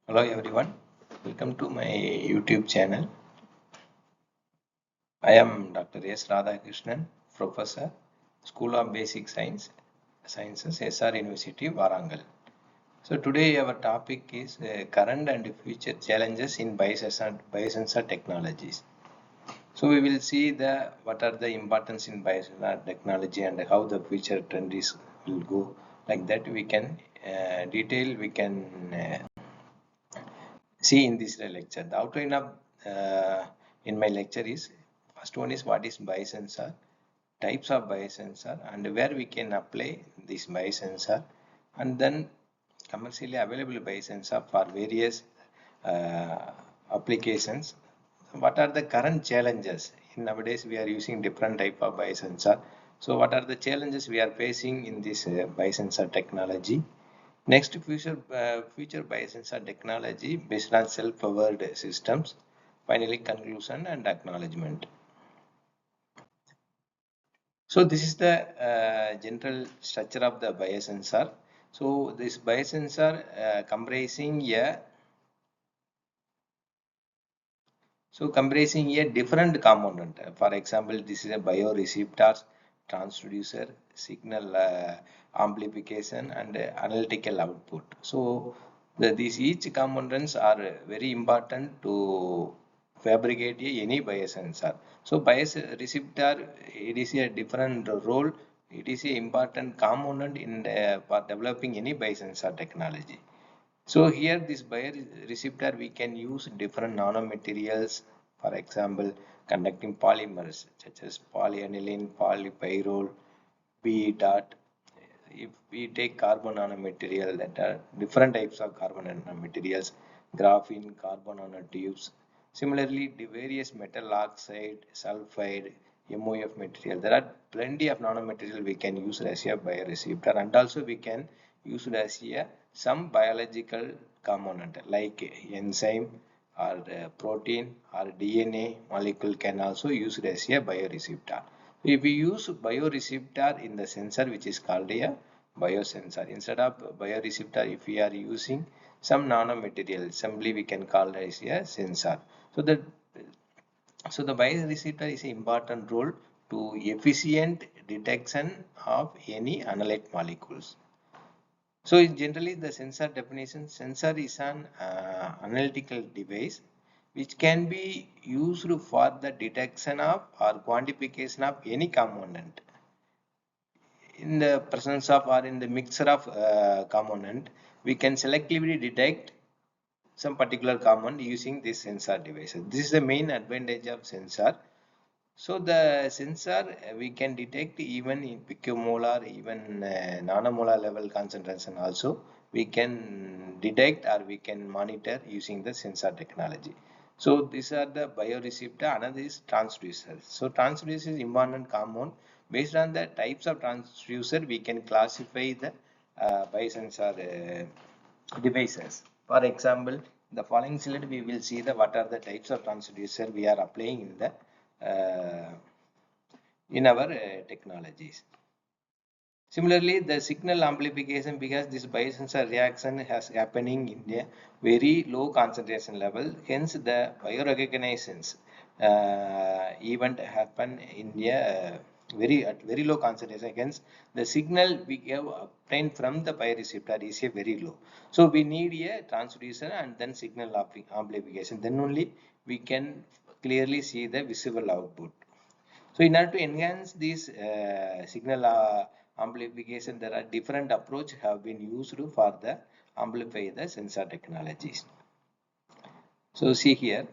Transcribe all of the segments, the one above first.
Hello everyone, welcome to my YouTube channel. I am Dr. S. Radhakrishnan, Professor, School of Basic Sciences, SR University, Warangal. So today our topic is current and future challenges in biosensor technologies. So we will see what are the importance in biosensor technology and how the future trend will go. Like that we can see in this lecture. The outline of in my lecture is first one is what is biosensor, types of biosensor, and where we can apply this biosensor, and then commercially available biosensor for various uh, applications. What are the current challenges? Nowadays we are using different type of biosensor. So what are the challenges we are facing in this biosensor technology? Next, future biosensor technology based on self-powered systems. Finally, conclusion and acknowledgement. So this is the general structure of the biosensor. So this biosensor comprising a different component. For example, this is a bioreceptors, transducer, signal amplification, and analytical output. So these each components are very important to fabricate any biosensor. So bioreceptor, it is a different role. It is an important component for developing any biosensor technology. So here this bioreceptor we can use different nanomaterials, for example, conducting polymers such as polyaniline, polypyrrole, P dot. If we take carbon nanomaterial, that are different types of carbon nanomaterials, graphene, carbon nanotubes. Similarly, the various metal oxide, sulfide, MOF material. There are plenty of nanomaterial we can use as a bioreceptor, and also we can use it as some biological component like enzyme or protein or DNA molecule can also use it as a bioreceptor. If we use bioreceptor in the sensor which is called a biosensor, instead of bioreceptor, if we are using some nanomaterial, simply we can call it as a sensor. So the bioreceptor is an important role to efficient detection of any analyte molecules. So generally the sensor definition, sensor is an analytical device which can be used for the detection of or quantification of any component in the presence of or in the mixture of component. We can selectively detect some particular component using this sensor devices. This is the main advantage of sensor. So the sensor we can detect even in picomolar, even nanomolar level concentration also we can detect or we can monitor using the sensor technology. So these are the bioreceptor. Another is transducer. So transducer is important compound. Based on the types of transducer, we can classify the biosensor devices. For example, the following slide we will see the what are the types of transducer we are applying in our technologies. Similarly, the signal amplification, because this biosensor reaction has happening in a very low concentration level, hence the biorecognitions event happen in a very low concentration. Hence, the signal we have obtained from the bioreceptor is a very low. So we need a transducer and then signal amplification. Then only we can clearly see the visible output. So in order to enhance this signal amplification, there are different approach have been used for the amplify the sensor technologies. So see here.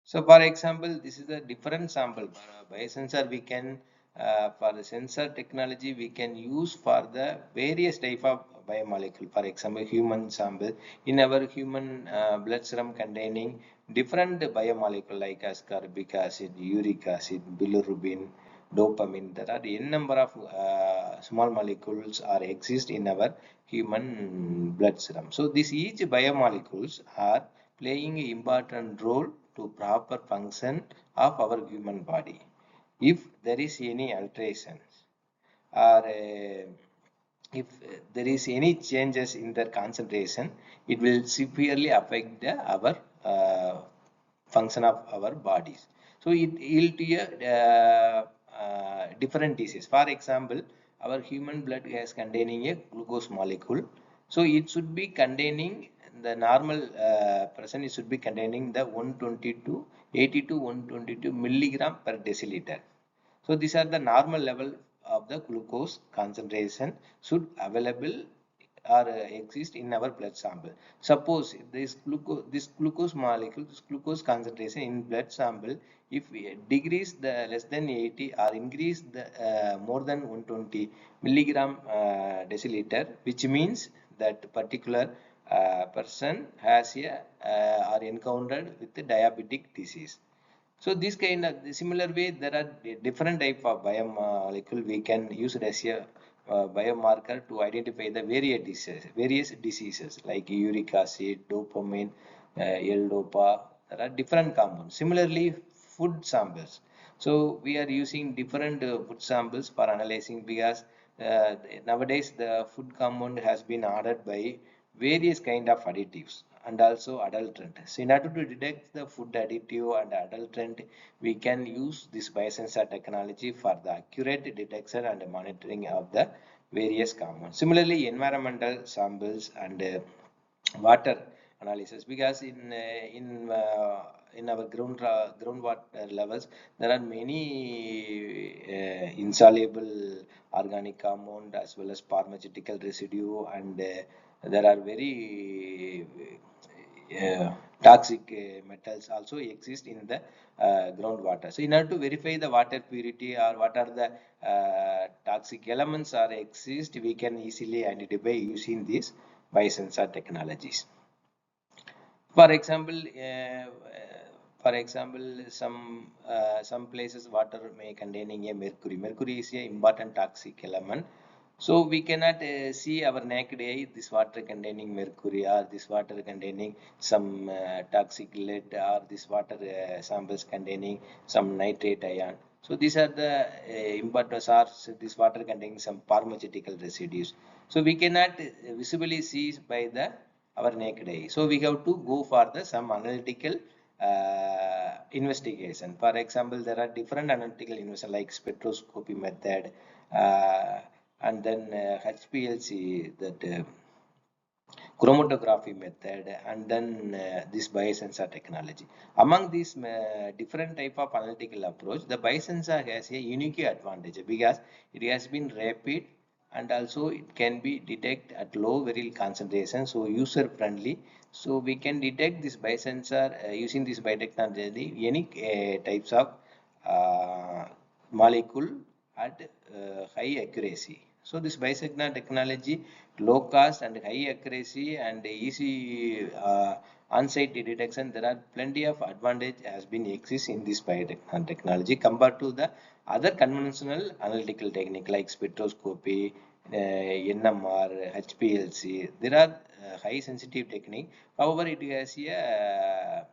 So for example, this is a different sample. Biosensor we can for the sensor technology we can use for the various type of biomolecule. For example, human sample. In our human blood serum containing different biomolecule like ascorbic acid, uric acid, bilirubin, dopamine. There are n number of small molecules are exist in our human blood serum. So these each biomolecules are playing an important role to proper function of our human body. If there is any alterations or if there is any changes in their concentration, it will severely affect our function of our bodies. So it will to a different disease. For example, our human blood is containing a glucose molecule. So it should be containing the normal person. It should be containing the 122 80 to 122 milligram per deciliter. So these are the normal level of the glucose concentration should available or exist in our blood sample. Suppose this glucose molecule, this glucose concentration in blood sample, if we decrease the less than 80 or increase the more than 120 milligram deciliter, which means that particular person has a or encountered with the diabetic disease. So this kind of similar way, there are different type of biomolecule we can use it as a biomarker to identify the various diseases like uric acid, dopamine, L-dopa. There are different compounds. Similarly, food samples. So we are using different food samples for analyzing because nowadays the food compound has been ordered by various kind of additives and also adulterant. So in order to detect the food additive and adulterant, we can use this biosensor technology for the accurate detection and monitoring of the various compounds. Similarly, environmental samples and water analysis, because in our groundwater levels there are many insoluble organic compound as well as pharmaceutical residue, and there are very toxic metals also exist in the groundwater. So in order to verify the water purity or what are the toxic elements are exist, we can easily identify using these biosensor technologies. For example, some places water may containing a mercury. Mercury is a important toxic element. So we cannot see our naked eye this water containing mercury or this water containing some toxic lead or this water samples containing some nitrate ion. So these are the important source. This water containing some pharmaceutical residues. So we cannot visibly see by the our naked eye. So we have to go for the some analytical investigation. For example, there are different analytical investigation like spectroscopy method and then HPLC, that chromatography method, and then this biosensor technology. Among these different type of analytical approach, the biosensor has a unique advantage because it has been rapid and also it can be detect at low viral concentration, so user friendly. So we can detect this biosensor using this biotechnology any types of molecule at high accuracy. So this biosensor technology, low cost and high accuracy and easy on-site detection, there are plenty of advantage has been exist in this biotechnology compared to the other conventional analytical technique like spectroscopy, NMR, HPLC. There are high sensitive technique. However, it has a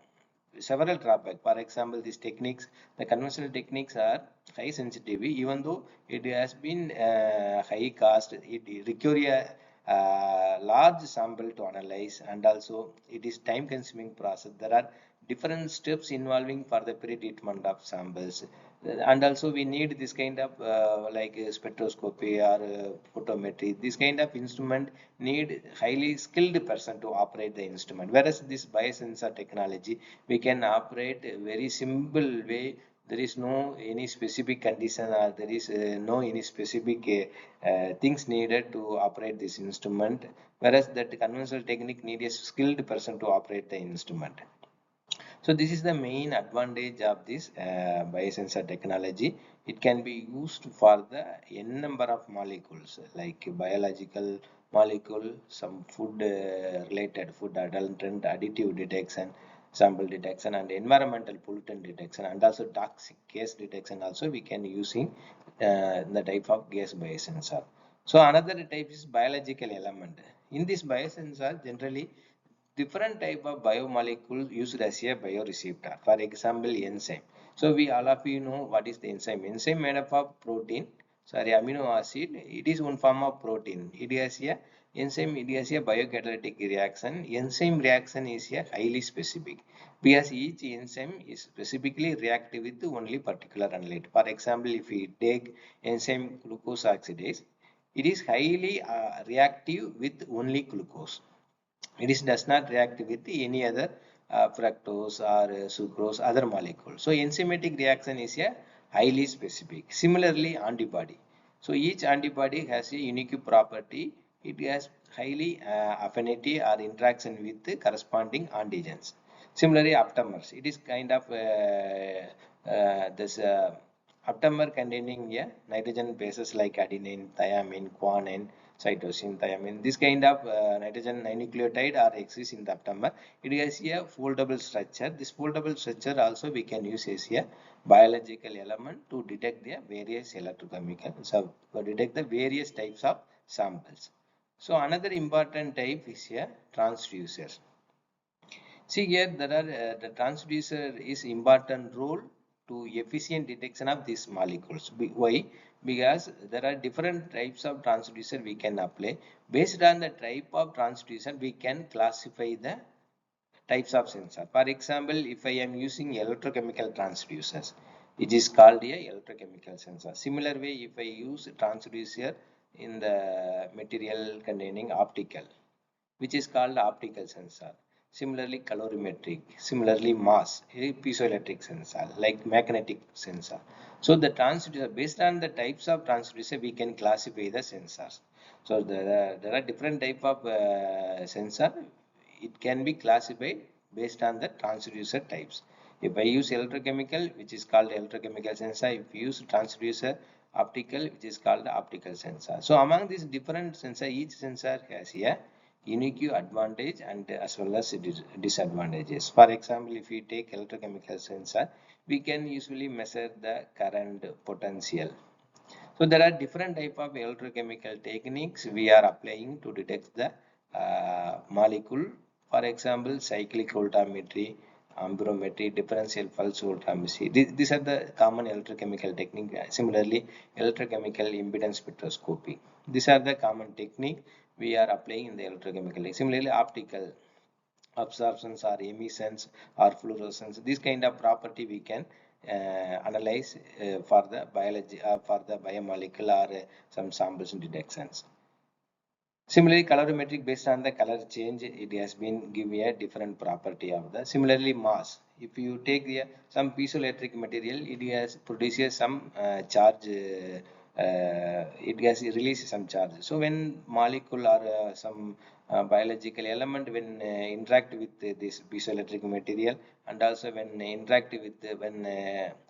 several drawbacks. For example, these techniques, the conventional techniques are high sensitivity, even though it has been high cost, it require a large sample to analyze, and also it is time consuming process. There are different steps involving for the pre-treatment of samples, and also we need this kind of like spectroscopy or photometry. This kind of instrument need highly skilled person to operate the instrument, whereas this biosensor technology we can operate a very simple way. There is no any specific condition or there is no any specific things needed to operate this instrument, whereas that conventional technique need a skilled person to operate the instrument. So this is the main advantage of this biosensor technology. It can be used for the n number of molecules like biological molecule, some food related food adulterant additive detection, sample detection, and environmental pollutant detection, and also toxic gas detection. Also we can using the type of gas biosensor. So another type is biological element. In this biosensor, generally different type of biomolecule used as a bioreceptor. For example, enzyme. So we all of you know what is the enzyme. Enzyme made up of protein. sorry, amino acid, it is one form of protein. It has a enzyme, it has a biocatalytic reaction. Enzyme reaction is a highly specific because each enzyme is specifically reactive with only particular analyte. For example, if we take enzyme glucose oxidase, it is highly reactive with only glucose. It is does not react with any other fructose or sucrose, other molecules. So enzymatic reaction is a highly specific. Similarly, antibody. So each antibody has a unique property. It has highly affinity or interaction with the corresponding antigens. Similarly, aptamers. It is kind of this aptamer containing nitrogen bases like adenine, thymine, guanine, cytosine, thymine. This kind of nitrogen nucleotide are exist in the aptamer. It has a foldable structure. This foldable structure also we can use as a biological element to detect the various electrochemical. So to detect the various types of samples. So another important type is a transducer. See here, there are the transducer is important role to efficient detection of these molecules. Why? Because there are different types of transducer we can apply. Based on the type of transducer, we can classify the types of sensor. For example, if I am using electrochemical transducers, it is called a electrochemical sensor. Similar way, if I use transducer in the material containing optical, which is called optical sensor. Similarly, calorimetric, similarly mass, a piezoelectric sensor, like magnetic sensor. So the transducer, based on the types of transducer, we can classify the sensors. So there are different type of sensor. It can be classified based on the transducer types. If I use electrochemical, which is called electrochemical sensor, if you use transducer optical, which is called optical sensor. So among these different sensor, each sensor has a unique advantage and as well as disadvantages. For example, if we take electrochemical sensor, we can usually measure the current potential. So there are different type of electrochemical techniques we are applying to detect the molecule. For example, cyclic voltammetry, amperometry, differential pulse voltammetry. These are the common electrochemical technique. Similarly, electrochemical impedance spectroscopy. These are the common technique we are applying in the electrochemical. Similarly, optical absorptions or emissions or fluorescence. This kind of property we can analyze for the biology for the biomolecular some samples detections. Similarly, colorimetric based on the color change, it has been given a different property of the. Similarly, mass. If you take the some piezoelectric material, it has produces some charge. It has released some charge. So when molecule or some biological element when interact with this piezoelectric material and also when interact with when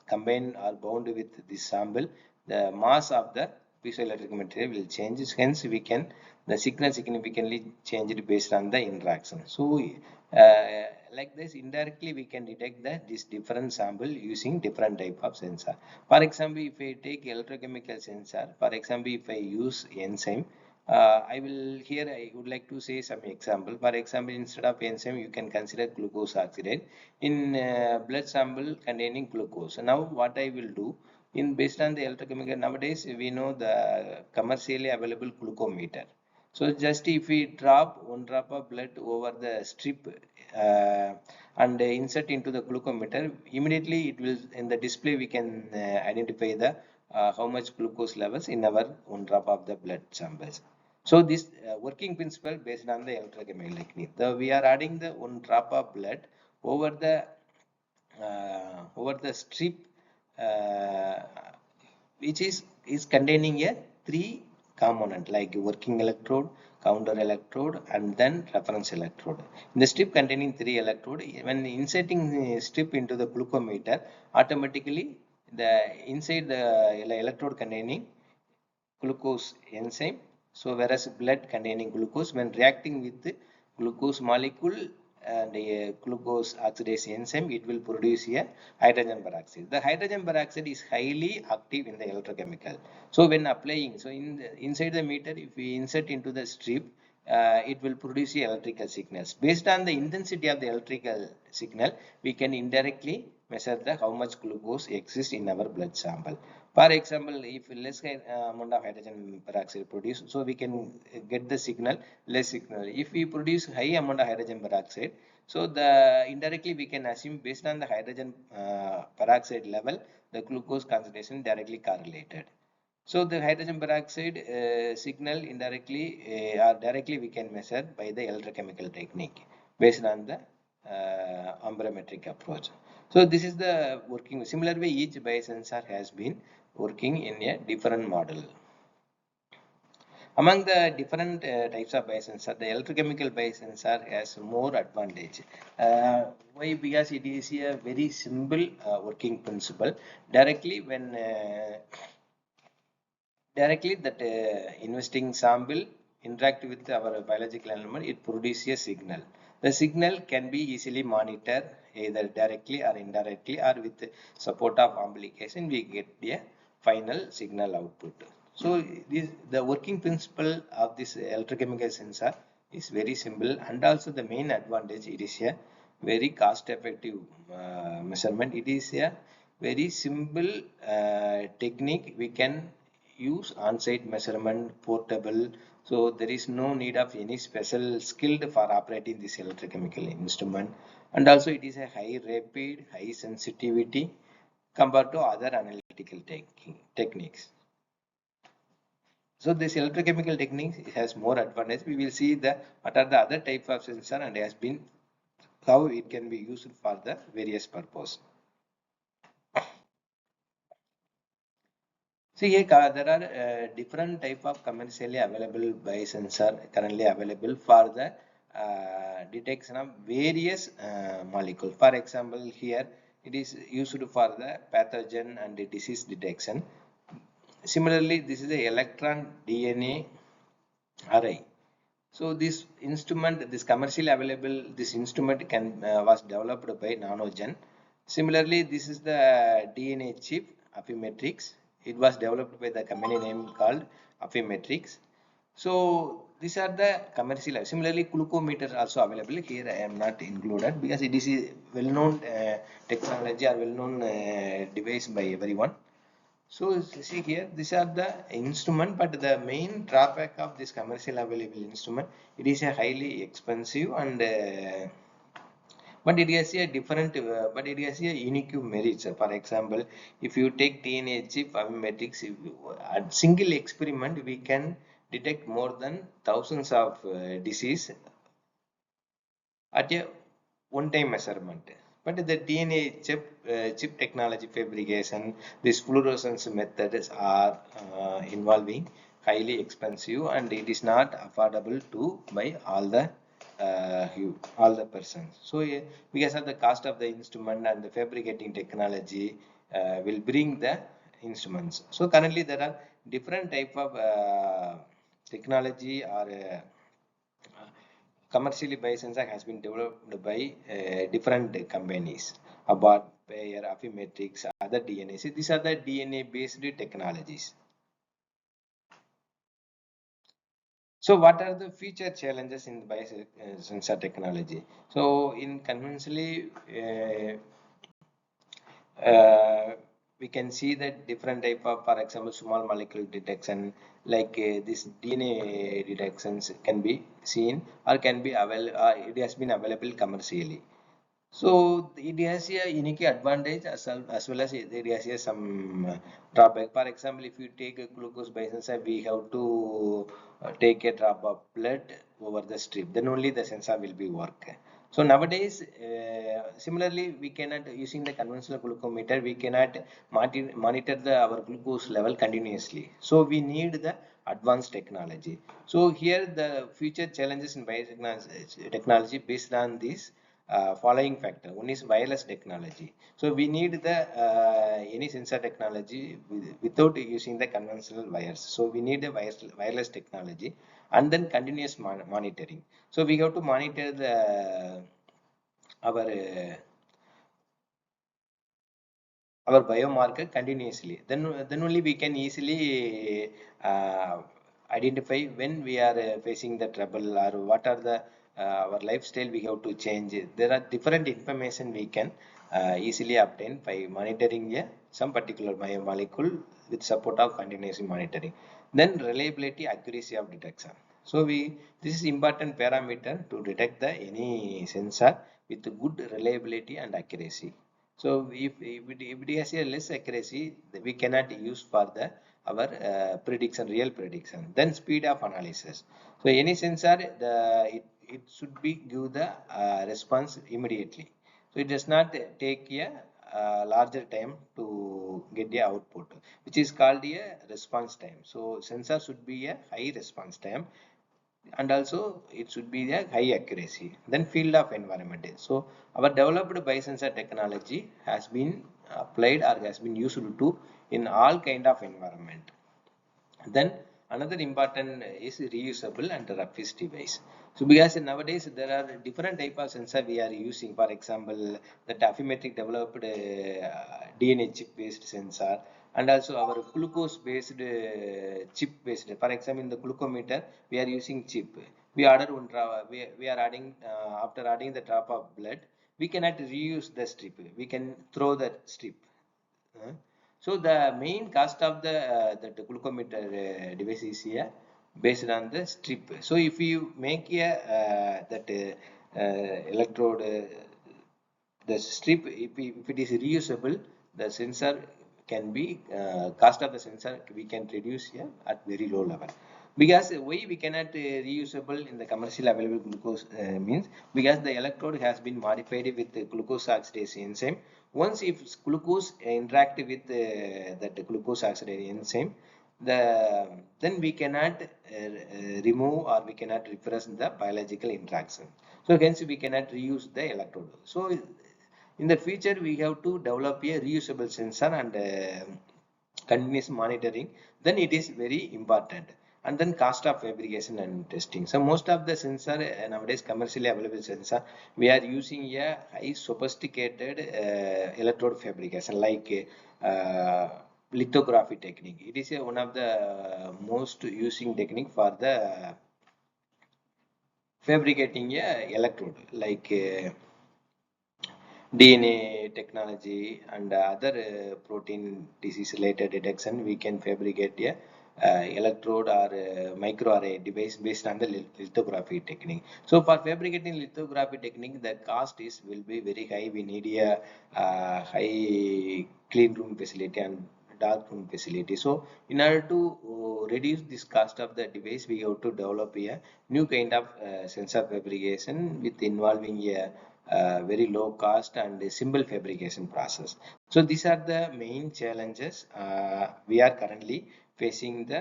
combined or bound with this sample, the mass of the piezoelectric material will change. Hence, we can the signal significantly changed based on the interaction. So, like this, indirectly we can detect this different sample using different type of sensor. For example, if I take electrochemical sensor, for example, if I use enzyme, I will here I would like to say some example. For example, instead of enzyme, you can consider glucose oxidase in blood sample containing glucose. Now, what I will do in based on the electrochemical nowadays, we know the commercially available glucometer. So just if we drop one drop of blood over the strip and insert into the glucometer, immediately it will in the display we can identify the how much glucose levels in our one drop of the blood samples. So this working principle based on the electrochemical technique. We are adding the one drop of blood over the strip which is containing a three component like working electrode, counter electrode, and then reference electrode. In the strip containing three electrode, when inserting the strip into the glucometer, automatically the inside the electrode containing glucose enzyme. So whereas blood containing glucose, when reacting with the glucose molecule and a glucose oxidase enzyme, it will produce a hydrogen peroxide. The hydrogen peroxide is highly active in the electrochemical. So when applying, so inside the meter, if we insert into the strip, it will produce electrical signals. Based on the intensity of the electrical signal, we can indirectly measure the how much glucose exists in our blood sample. For example, if less amount of hydrogen peroxide produced, so we can get the signal, less signal. If we produce high amount of hydrogen peroxide, so the indirectly we can assume based on the hydrogen peroxide level, the glucose concentration directly correlated. So the hydrogen peroxide signal indirectly or directly we can measure by the electrochemical technique based on the amperometric approach. So this is the working. Similar way, each biosensor has been working in a different model. Among the different types of biosensor, the electrochemical biosensor has more advantage. Why? Because it is a very simple working principle. Directly that investing sample interact with our biological element, it produces a signal. The signal can be easily monitored either directly or indirectly, or with support of amplification we get a final signal output. So the working principle of this electrochemical sensor is very simple, and also the main advantage, it is a very cost effective measurement. It is a very simple technique. We can use on-site measurement, portable, so there is no need of any special skilled for operating this electrochemical instrument, and also it is a high rapid, high sensitivity compared to other analytical techniques. So this electrochemical technique has more advantage. We will see the what are the other type of sensor and has been how it can be used for the various purpose. See here, there are different type of commercially available biosensor currently available for the detection of various molecule. For example, here it is used for the pathogen and the disease detection. Similarly, this is the electron DNA array. So this instrument, this commercially available, this instrument can was developed by Nanogen. Similarly, this is the DNA chip Affymetrix. It was developed by the company name called Affymetrix. So these are the commercial. Similarly, glucometer also available. Here I am not included because it is a well-known technology or well-known device by everyone. So see here, these are the instrument, but the main drawback of this commercial available instrument, it is a highly expensive and but it has a different, but it has a unique merits. For example, if you take DNA chip biometrics, at single experiment we can detect more than thousands of disease at a one-time measurement. But the DNA chip technology fabrication, this fluorescence methods are involving highly expensive, and it is not affordable to buy all the persons. So because of the cost of the instrument and the fabricating technology will bring the instruments. So currently there are different type of technology or commercially biosensor has been developed by different companies about Bayer, Affymetrix, other DNA. So these are the DNA based technologies. So what are the future challenges in the biosensor technology? So in conventionally we can see that different type of, for example, small molecule detection, like this DNA detections can be seen or can be available. It has been available commercially. So it has a unique advantage as well as it has a some drawback. For example, if you take a glucose biosensor, we have to take a drop of blood over the strip. Then only the sensor will be work. So nowadays, similarly, we cannot using the conventional glucometer. We cannot monitor our glucose level continuously. So we need the advanced technology. So here the future challenges in biotechnology based on this following factor. One is wireless technology. So we need the any sensor technology without using the conventional wires. So we need a wireless technology, and then continuous monitoring. So we have to monitor our biomarker continuously. Then only we can easily identify when we are facing the trouble, or what are the our lifestyle we have to change. There are different information we can easily obtain by monitoring some particular biomolecule with support of continuous monitoring. Then reliability, accuracy of detection. So this is important parameter to detect the any sensor with good reliability and accuracy. So if it has a less accuracy, we cannot use for the our prediction, real prediction. Then speed of analysis. So any sensor, it should be give the response immediately. So it does not take a larger time to get the output, which is called a response time. So sensor should be a high response time, and also it should be a high accuracy. Then field of environment. So our developed biosensor technology has been applied or has been used to in all kind of environment. Then another important is reusable and rough device. So because nowadays there are different type of sensor we are using. For example, the Affymetric developed DNA chip based sensor, and also our glucose based chip based. For example, in the glucometer we are using chip. We order one drop. We are adding after adding the drop of blood. We cannot reuse the strip. We can throw the strip. uh, So the main cost of the glucometer device is here based on the strip. So if you make a that electrode, the strip, if it is reusable, the sensor can be cost of the sensor we can reduce here at very low level. Because why we cannot reusable in the commercial available glucose means because the electrode has been modified with the glucose oxidase enzyme. Once if glucose interact with that glucose oxidase enzyme, then we cannot remove or we cannot repress the biological interaction. So hence we cannot reuse the electrode. So in the future we have to develop a reusable sensor and continuous monitoring. Then it is very important. And then cost of fabrication and testing. So most of the sensor nowadays commercially available sensor, we are using a high sophisticated electrode fabrication like lithography technique. It is one of the most using technique for the fabricating a electrode like DNA technology and other protein disease related detection. We can fabricate a electrode or microarray device based on the lithography technique. So for fabricating lithography technique, the cost is will be very high. We need a high clean room facility and dark room facility. So in order to reduce this cost of the device, we have to develop a new kind of sensor fabrication with involving a very low cost and a simple fabrication process. So these are the main challenges we are currently facing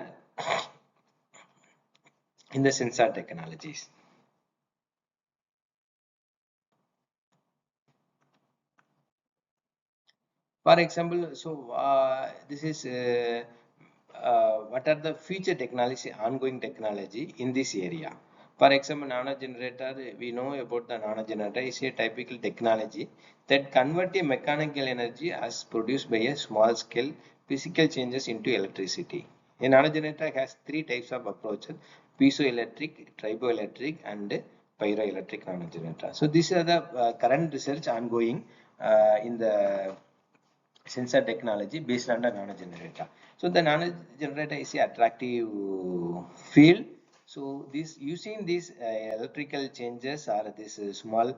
in the sensor technologies. For example, so this is what are the future technology, ongoing technology in this area. For example, nano generator, we know about the nano generator is a typical technology that convert a mechanical energy as produced by a small scale physical changes into electricity. A nano generator has three types of approaches: piezoelectric, triboelectric, and pyroelectric nano generator. So these are the current research ongoing in the sensor technology based on the nano generator. So the nano generator is a attractive field. So this using these electrical changes or this small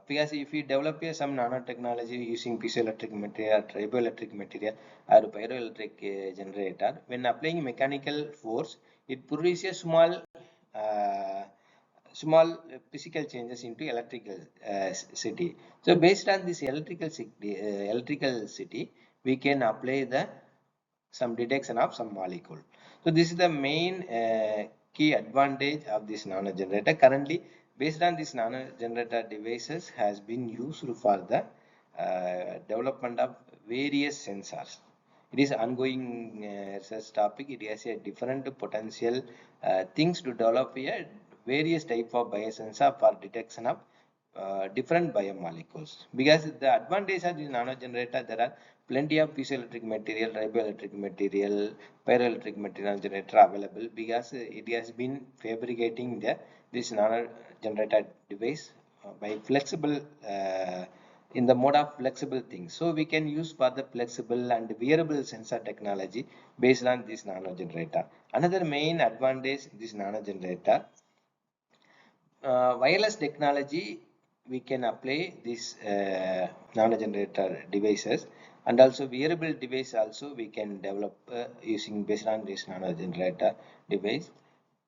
because if we develop some nanotechnology using piezoelectric material, triboelectric material, or pyroelectric generator, when applying mechanical force, it produces a small physical changes into electrical city. So based on this electrical city, we can apply the some detection of some molecule. So this is the main key advantage of this nano generator. Currently, based on this nano generator devices has been used for the development of various sensors. It is ongoing research topic. It has a different potential things to develop a various type of biosensor for detection of different biomolecules. Because the advantage of this nano generator, there are plenty of piezoelectric material, triboelectric material, pyroelectric material generator available because it has been fabricating this nano generator device by flexible in the mode of flexible things. So we can use for the flexible and wearable sensor technology based on this nano generator. Another main advantage this nano generator, wireless technology, we can apply this nano generator devices, and also wearable device also we can develop using based on this nano generator device.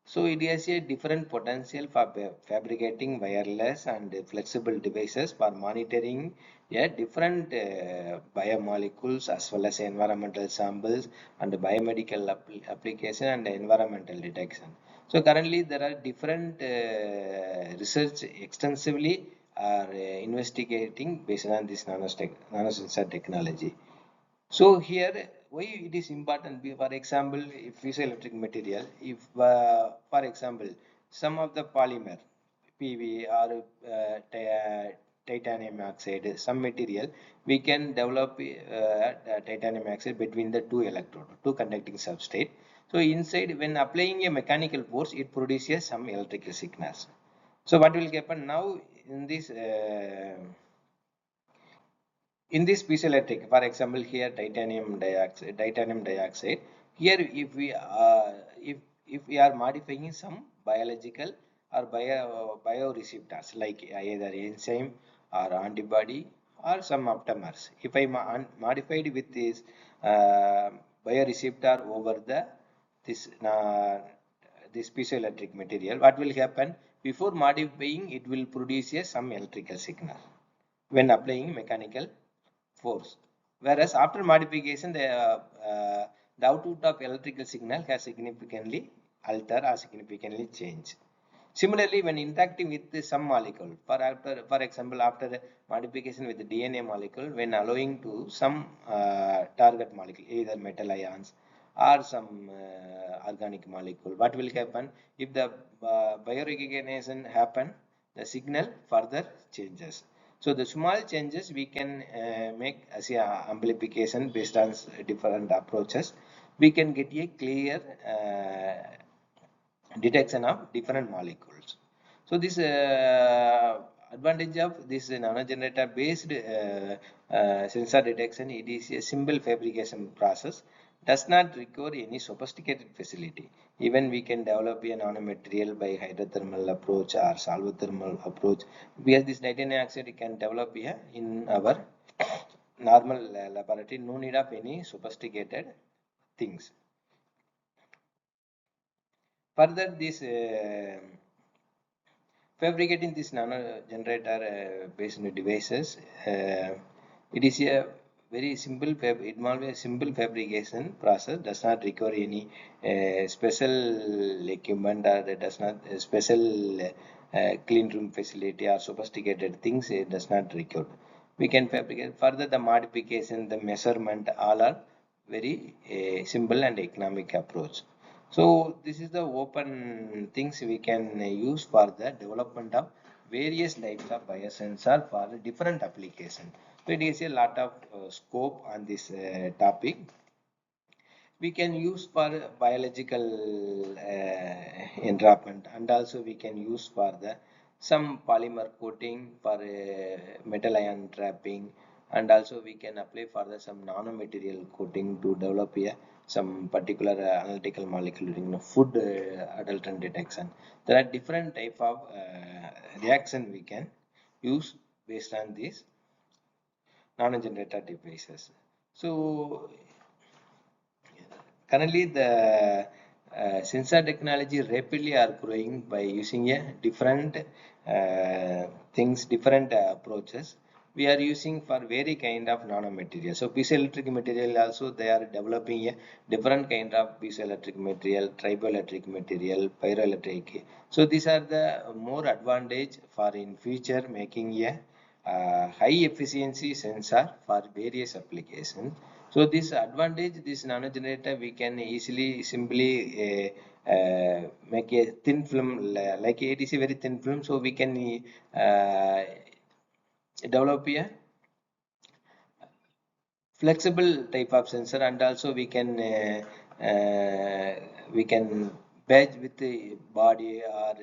So it has a different potential for fabricating wireless and flexible devices for monitoring different biomolecules as well as environmental samples and biomedical application and environmental detection. So currently there are different research extensively are investigating based on this nanosensor technology. So here, why it is important? For example, if piezoelectric material, if for example, some of the polymer, PV or titanium oxide, some material, we can develop titanium oxide between the two electrode, two conducting substrate. So inside, when applying a mechanical force, it produces some electrical signals. So what will happen now in this? In this piezoelectric, for example, here titanium dioxide. Here, if we are modifying some biological or bioreceptors like either enzyme or antibody or some aptamers, if I modified with this bioreceptor over the this this piezoelectric material, what will happen? Before modifying, it will produce some electrical signal when applying mechanical force. Whereas after modification, the output of electrical signal has significantly altered or significantly changed. Similarly, when interacting with some molecule, for example, after modification with the DNA molecule, when allowing to some target molecule, either metal ions or some organic molecule, what will happen? If the biorecognition happen, the signal further changes. So the small changes we can make as a amplification based on different approaches. We can get a clear detection of different molecules. So this advantage of this nanogenerator based sensor detection, it is a simple fabrication process, does not require any sophisticated facility. Even we can develop a nanomaterial by hydrothermal approach or solvothermal approach. Where this titanium oxide can develop here in our normal laboratory, no need of any sophisticated things. Further, this fabricating this nano generator based devices, it is a very simple it involves a simple fabrication process, does not require any special equipment, or it does not special clean room facility or sophisticated things, it does not require. We can fabricate. Further, the modification, the measurement, all are very simple and economic approach. So this is the open things we can use for the development of various types of biosensor for different application. So it is a lot of scope on this topic. We can use for biological entrapment, and also we can use for the some polymer coating for metal ion trapping, and also we can apply for the some nanomaterial coating to develop some particular analytical molecule during food adulterant detection. There are different type of reaction we can use based on these nanogenerator devices. So currently the sensor technology rapidly are growing by using a different things, different approaches. We are using for very kind of nanomaterial. So piezoelectric material also they are developing a different kind of piezoelectric material, triboelectric material, pyroelectric. So these are the more advantage for in future making a high efficiency sensor for various applications. So this advantage, this nano generator, we can easily simply make a thin film, like it is a very thin film, so we can develop a flexible type of sensor, and also we can badge with the body or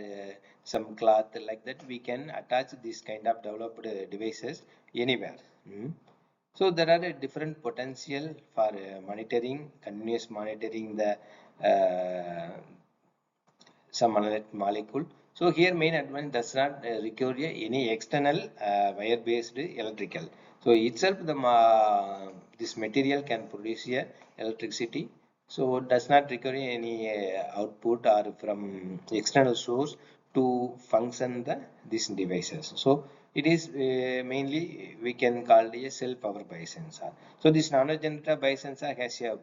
some cloth like that, we can attach this kind of developed devices anywhere. So there are a different potential for monitoring, continuous monitoring the some molecule. So here main advantage does not require any external wire-based electrical. So itself the this material can produce electricity. So it does not require any output or from external source to function these devices. So it is mainly we can call it a self-power biosensor. So this nano-generator biosensor has a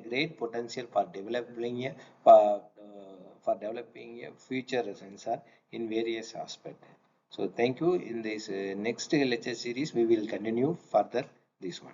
great potential for developing a future sensor in various aspects. So thank you. In this next lecture series, we will continue further this one.